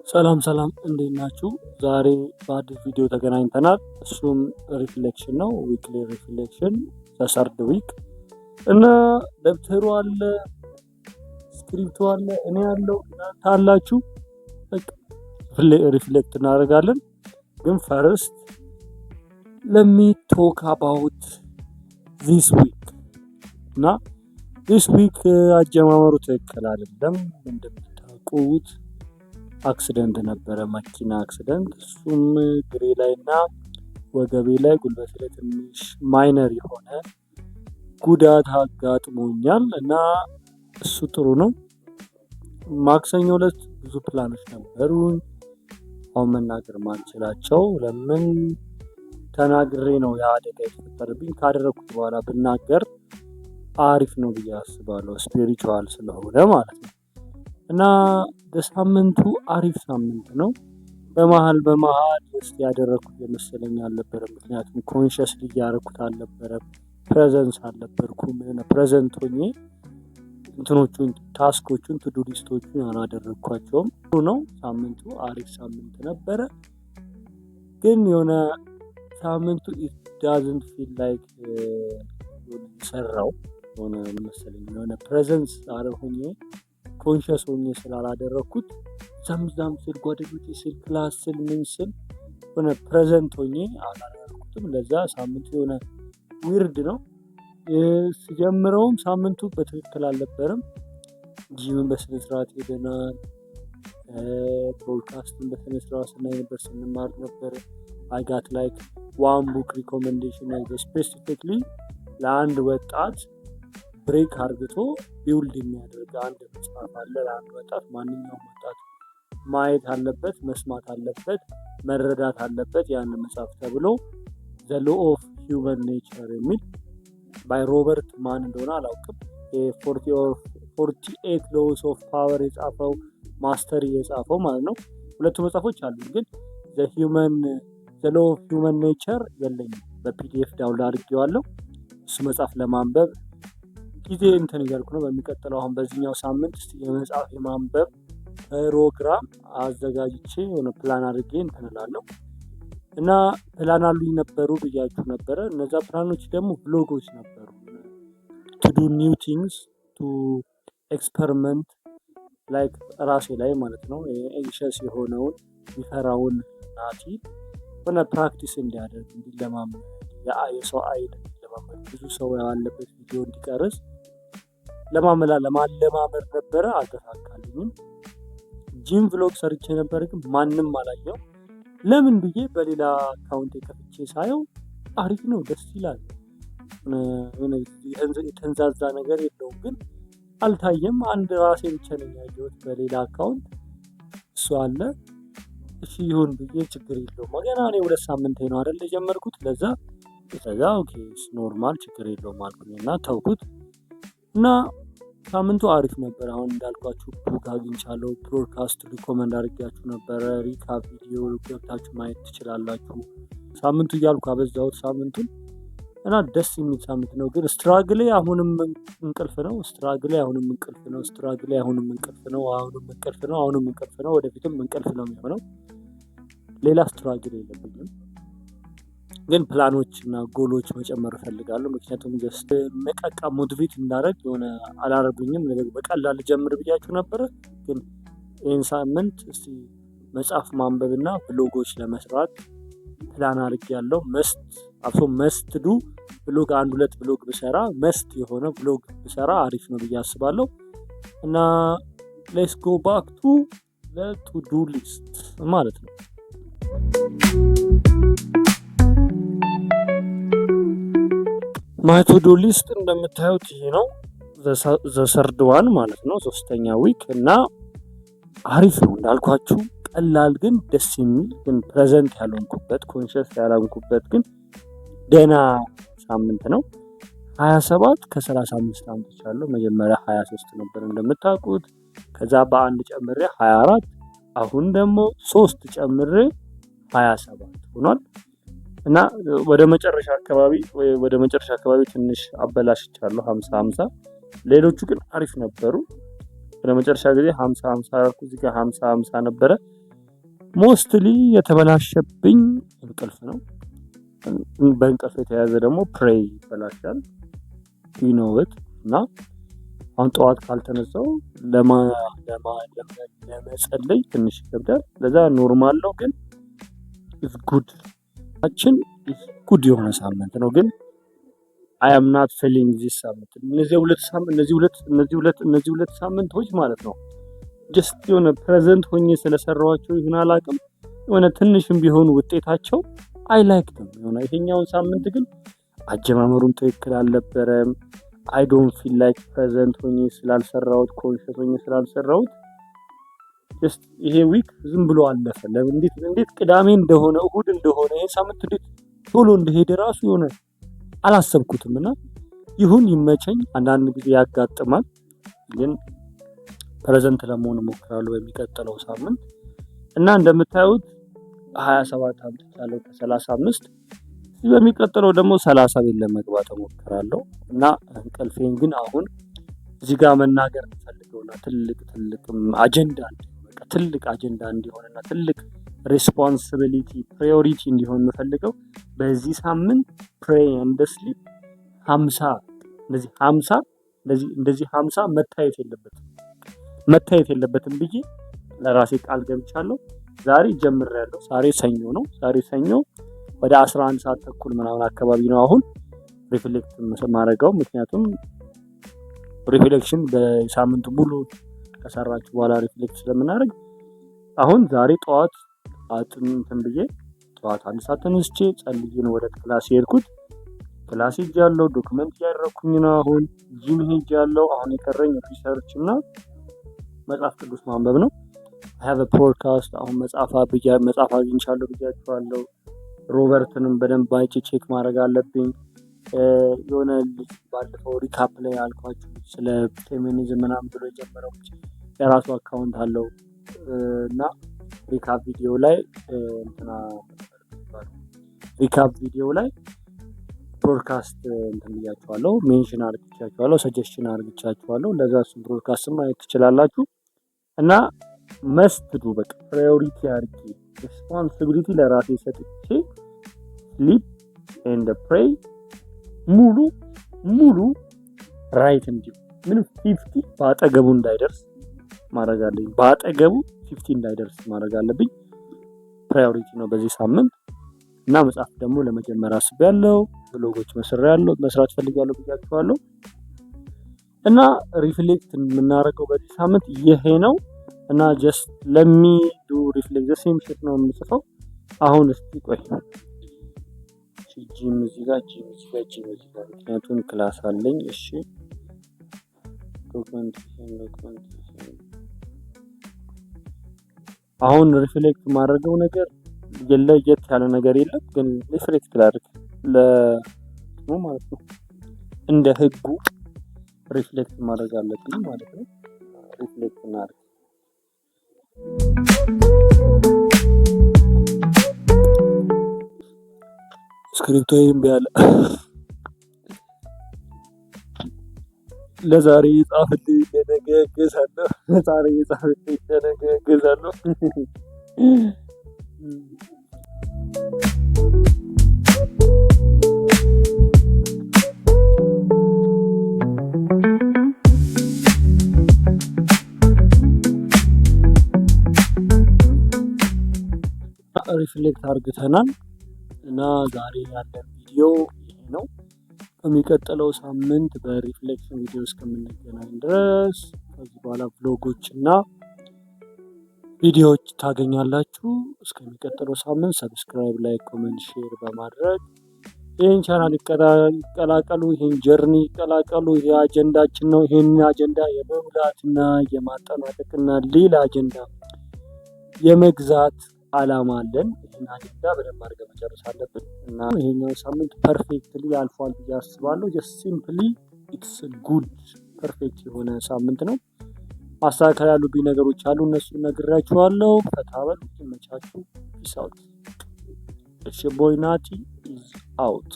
ሰላም እንዴት ናችሁ? ዛሬ በአዲስ ቪዲዮ ተገናኝተናል። እሱም ሪፍሌክሽን ነው። ዊክሊ ሪፍሌክሽን ተሰርድ ዊክ እና ደብተሩ አለ፣ ስክሪፕቱ አለ፣ እኔ ያለው ታላችሁ ሪፍሌክት እናደርጋለን። ግን ፈርስት ለሚ ቶክ አባውት ዚስ ዊክ እና ዚስ ዊክ አጀማመሩ ትክክል አይደለም። እንደምታውቁት አክሲደንት ነበረ፣ መኪና አክሲደንት። እሱም ግሬ ላይ እና ወገቤ ላይ ጉልበቴ ላይ ትንሽ ማይነር የሆነ ጉዳት አጋጥሞኛል እና እሱ ጥሩ ነው። ማክሰኞ ዕለት ብዙ ፕላኖች ነበሩኝ፣ አሁን መናገር ማልችላቸው። ለምን ተናግሬ ነው የአደጋ የተፈጠረብኝ። ካደረኩት በኋላ ብናገር አሪፍ ነው ብዬ አስባለሁ፣ ስፒሪቹዋል ስለሆነ ማለት ነው። እና በሳምንቱ አሪፍ ሳምንት ነው። በመሀል ውስጥ ያደረኩት የመሰለኝ አልነበረም። ምክንያቱም ኮንሽስሊ እያደረኩት አልነበረም፣ ፕሬዘንስ አልነበርኩም። ፕሬዘንት ሆኜ እንትኖቹን ታስኮቹን ቱዱ ሊስቶቹን አላደረግኳቸውም። ጥሩ ነው፣ ሳምንቱ አሪፍ ሳምንት ነበረ። ግን የሆነ ሳምንቱ ኢት ዳዝንት ፊል ላይክ ሰራው ሆነ መሰለኝ። የሆነ ፕሬዘንስ ሆኜ ኮንሽስ ሆኜ ስላላደረኩት ዛም ስል ጓደኞቼ ስል ክላስ ስል ምን ስል ሆነ ፕሬዘንት ሆኜ አላደረኩትም። ለዛ ሳምንቱ የሆነ ዊርድ ነው። ሲጀምረውም ሳምንቱ በትክክል አልነበረም። ጂምን በስነስርዓት ሄደናል። ፖድካስትን በስነስርዓት ስናይ ነበር፣ ስንማር ነበር። አይ ጋት ላይክ ዋን ቡክ ሪኮሜንዴሽን ስፔሲፊክሊ ለአንድ ወጣት ብሬክ አርግቶ ቢውልድ የሚያደርግ አንድ መጽሐፍ አለ። ለአንድ ወጣት፣ ማንኛውም ወጣት ማየት አለበት፣ መስማት አለበት፣ መረዳት አለበት ያን መጽሐፍ ተብሎ ዘ ሎ ኦፍ ሂውመን ኔቸር የሚል ባይ ሮበርት ማን እንደሆነ አላውቅም። 48 ሎውስ ኦፍ ፓወር የጻፈው ማስተር የጻፈው ማለት ነው። ሁለቱ መጽሐፎች አሉ፣ ግን ዘ ሎ ኦፍ ሂውመን ኔቸር የለኝም። በፒዲኤፍ ዳውንሎድ አድርጌዋለሁ። እሱ መጽሐፍ ለማንበብ ጊዜ እያልኩ ነው። በሚቀጥለው አሁን በዚህኛው ሳምንት የመጽሐፍ የማንበብ ፕሮግራም አዘጋጅቼ የሆነ ፕላን አድርጌ እላለሁ እና ፕላን አሉኝ ነበሩ ብያችሁ ነበረ። እነዛ ፕላኖች ደግሞ ብሎጎች ነበሩ። ቱ ዱ ኒው ቲንግስ ቱ ኤክስፐሪመንት ላይክ ራሴ ላይ ማለት ነው። ኤንሸስ የሆነውን የሚፈራውን ናቲ ሆነ ፕራክቲስ እንዲያደርግ እንዲለማመድ፣ የሰው አይን እንዲለማመድ፣ ብዙ ሰው ያለበት ቪዲዮ እንዲቀርጽ ለማለማመድ ነበረ። አልተሳካልኝም። ጂም ቭሎግ ሰርቼ ነበር፣ ግን ማንም አላየው። ለምን ብዬ በሌላ አካውንት ከፍቼ ሳየው አሪፍ ነው፣ ደስ ይላል፣ የተንዛዛ ነገር የለውም፣ ግን አልታየም። አንድ ራሴ ብቻ ነኝ ያየሁት በሌላ አካውንት፣ እሱ አለ። እሺ ይሁን ብዬ ችግር የለውም፣ ገና እኔ 2 ሳምንት ነው አይደል የጀመርኩት። ለዛ ኦኬ ኖርማል ችግር የለውም አልኩኝ እና ተውኩት። እና ሳምንቱ አሪፍ ነበር። አሁን እንዳልኳችሁ ቡክ አግኝቻለሁ። ብሮድካስት ሪኮመንድ አድርጊያችሁ ነበረ። ሪካፕ ቪዲዮ ገብታችሁ ማየት ትችላላችሁ። ሳምንቱ እያልኩ አበዛሁት ሳምንቱን እና ደስ የሚል ሳምንት ነው። ግን ስትራግሌ አሁንም እንቅልፍ ነው። ወደፊትም እንቅልፍ ነው የሚሆነው። ሌላ ስትራግል የለብኝም። ግን ፕላኖች እና ጎሎች መጨመር እፈልጋለሁ። ምክንያቱም ጀስት መቃቃ ሞቲቬት እንዳደረግ የሆነ አላረጉኝም። በቀላል ጀምር ብያችሁ ነበረ። ግን ይህን ሳምንት እስቲ መጽሐፍ ማንበብ እና ብሎጎች ለመስራት ፕላን አድርጌያለሁ። መስት ዱ ብሎግ 1-2 ብሎግ ብሰራ መስት የሆነ ብሎግ ብሰራ አሪፍ ነው ብዬ አስባለሁ። እና ሌትስ ጎ ባክ ቱ ዱ ሊስት ማለት ነው። ማይ ቱ ዱ ሊስት እንደምታዩት ይሄ ነው። ዘሰርድ ዋን ማለት ነው፣ 3ኛ ዊክ እና አሪፍ ነው እንዳልኳችሁ። ቀላል ግን ደስ የሚል ግን ፕሬዘንት ያልሆንኩበት ኮንሽስ ያልሆንኩበት ግን ደህና ሳምንት ነው። 27 ከ35 አምጥቻለሁ። መጀመሪያ 23 ነበር እንደምታውቁት። ከዛ በአንድ ጨምሬ 24፣ አሁን ደግሞ 3 ጨምሬ 27 ሆኗል። እና ወደ መጨረሻ አካባቢ ትንሽ አበላሽቻለሁ 50-50። ሌሎቹ ግን አሪፍ ነበሩ። ወደ መጨረሻ ጊዜ 50-50 አልኩ። እዚህ ጋር 50-50 ነበረ። ሞስትሊ የተበላሸብኝ እንቅልፍ ነው። በእንቅልፍ የተያዘ ደግሞ ፕሬይ ይበላሻል ዩኖውት እና አሁን ጠዋት ካልተነሳው ለመጸለይ ትንሽ ይከብዳል። ለዛ ኖርማል ነው ግን ኢዝ ጉድ ጉድ የሆነ ሳምንት ነው። ግን አይ አም ናት ፊሊንግ ዚስ ሳምንት እነዚህ ሁለት ሳምንቶች ማለት ነው ጀስት የሆነ ፕሬዘንት ሆኜ ስለሰራኋቸው ይሁን አላውቅም የሆነ ትንሽም ቢሆን ውጤታቸው አይ ላይክ ደም የሆነ ይሄኛውን ሳምንት ግን አጀማመሩን ትክክል አልነበረም። አይ ዶንት ፊል ላይክ ፕሬዘንት ሆኜ ስላልሰራሁት ኮንሽስ ሆኜ ስላልሰራሁት ጀስት ይሄ ዊክ ዝም ብሎ አለፈ። እንዴት ቅዳሜ እንደሆነ እሁድ እንደሆነ ይሄ ሳምንት እንዴት ቶሎ እንደሄደ ራሱ የሆነ አላሰብኩትም እና ይሁን ይመቸኝ። አንዳንድ ጊዜ ያጋጥማል ግን ፕሬዘንት ለመሆን እሞክራለሁ በሚቀጥለው ሳምንት እና እንደምታዩት 27 አምጥቻለሁ ከ35 በሚቀጥለው ደግሞ 30 ቤት ለመግባት እሞክራለሁ እና እንቅልፌን ግን አሁን እዚህ ጋር መናገር እንፈልገውና ትልቅ አጀንዳ ትልቅ አጀንዳ እንዲሆንና ትልቅ ሪስፖንሲቢሊቲ ፕራዮሪቲ እንዲሆን የምፈልገው በዚህ ሳምንት ፕሬይ ኤንድ ስሊፕ 50 እንደዚህ 50 መታየት የለበትም ብዬ ለራሴ ቃል ገብቻለሁ። ዛሬ ጀምሬያለሁ። ዛሬ ሰኞ ነው። ወደ 11 ሰዓት ተኩል ምናምን አካባቢ ነው አሁን ሪፍሌክት ማድረገው። ምክንያቱም ሪፍሌክሽን በሳምንቱ ሙሉ ከሰራችሁ በኋላ ሪፍሌክት ስለምናደርግ አሁን ዛሬ ጠዋት አጥንትን ብዬ ጠዋት 1 ሰዓት ተነስቼ ጸልዬ ነው ወደ ክላስ የሄድኩት። ክላስ ሄጃለሁ። ዶክመንት እያደረኩኝ ነው። አሁን ጂም ሄጃለሁ። አሁን የቀረኝ ሪሰርች እና መጽሐፍ ቅዱስ ማንበብ ነው። I have a podcast አሁን መጽሐፍ አግኝቻለሁ ብያችኋለሁ። ሮበርትንም በደንብ አይቼ ቼክ ማድረግ አለብኝ። የሆነ ልጅ ባለፈው ሪካፕ ላይ አልኳችሁ ስለ ፌሚኒዝም ምናምን ብሎ የጀመረው የራሱ አካውንት አለው እና ሪካፕ ቪዲዮ ላይ ብሮድካስት ብያችኋለሁ፣ ሜንሽን አድርጌቻችኋለሁ፣ ሰጀሽን አድርጌቻችኋለሁ። ለዛ እሱን ብሮድካስት ማየት ትችላላችሁ እና መስትዱ በቃ ፕራዮሪቲ አድርጌ ሪስፖንሲቢሊቲ ለራሴ ሰጥቼ ስሊፕ ኤንድ ፕሬይ ሙሉ ራይት እንዲሁ ምንም 50 በአጠገቡ እንዳይደርስ ማድረግ አለብኝ። ፕራዮሪቲ ነው በዚህ ሳምንት እና መጽሐፍ ደግሞ ለመጀመር አስቤያለሁ። ብሎጎች መስራት ፈልጋለሁ ብያችኋለሁ እና ሪፍሌክት የምናደርገው በዚህ ሳምንት ይሄ ነው እና ጀስት ለሚዱ ሪፍሌክት ዘሴም ሺት ነው የምጽፈው። አሁን እስቲ ቆይ ጂም እዚህ ጋር ምክንያቱም ክላስ አለኝ። እሺ ዶክመንት አሁን ሪፍሌክት ማድረገው ነገር የት ያለ ነገር የለም፣ ግን ሪፍሌክት ላድርግ ለጥሩ ማለት ነው። እንደ ህጉ ሪፍሌክት ማድረግ አለብኝ ማለት ነው። ሪፍሌክት እናድርግ። ስክሪፕቶይም ቢያለ ለዛሬ ጻፍልኝ ለነገ ገዛለሁ። ሪፍሌክት አድርገናል እና ዛሬ ያለን ቪዲዮ ይሄ ነው። በሚቀጥለው ሳምንት በሪፍሌክሽን ቪዲዮ እስከምንገናኝ ድረስ ከዚህ በኋላ ብሎጎች እና ቪዲዮዎች ታገኛላችሁ። እስከሚቀጥለው ሳምንት ሰብስክራይብ፣ ላይክ፣ ኮሜንት፣ ሼር በማድረግ ይህን ቻናል ይቀላቀሉ፣ ይህን ጀርኒ ይቀላቀሉ። ይሄ አጀንዳችን ነው። ይህን አጀንዳ የመሙላትና የማጠናቀቅና ሌላ አጀንዳ የመግዛት አላማ አለን። ይህን አጀንዳ በደንብ አድርገን መጨረስ አለብን እና ይሄኛው ሳምንት ፐርፌክትሊ አልፏል ብዬ አስባለሁ። ጀስት ሲምፕሊ ኢትስ ጉድ ፐርፌክት የሆነ ሳምንት ነው። ማስተካከል ያሉብኝ ነገሮች አሉ፣ እነሱን ነግራችኋለሁ። ፈታ በሉ፣ ይመቻችሁ። ፒስ አውት። ኢትስ ዮር ቦይ ናቲ ኢዝ አውት።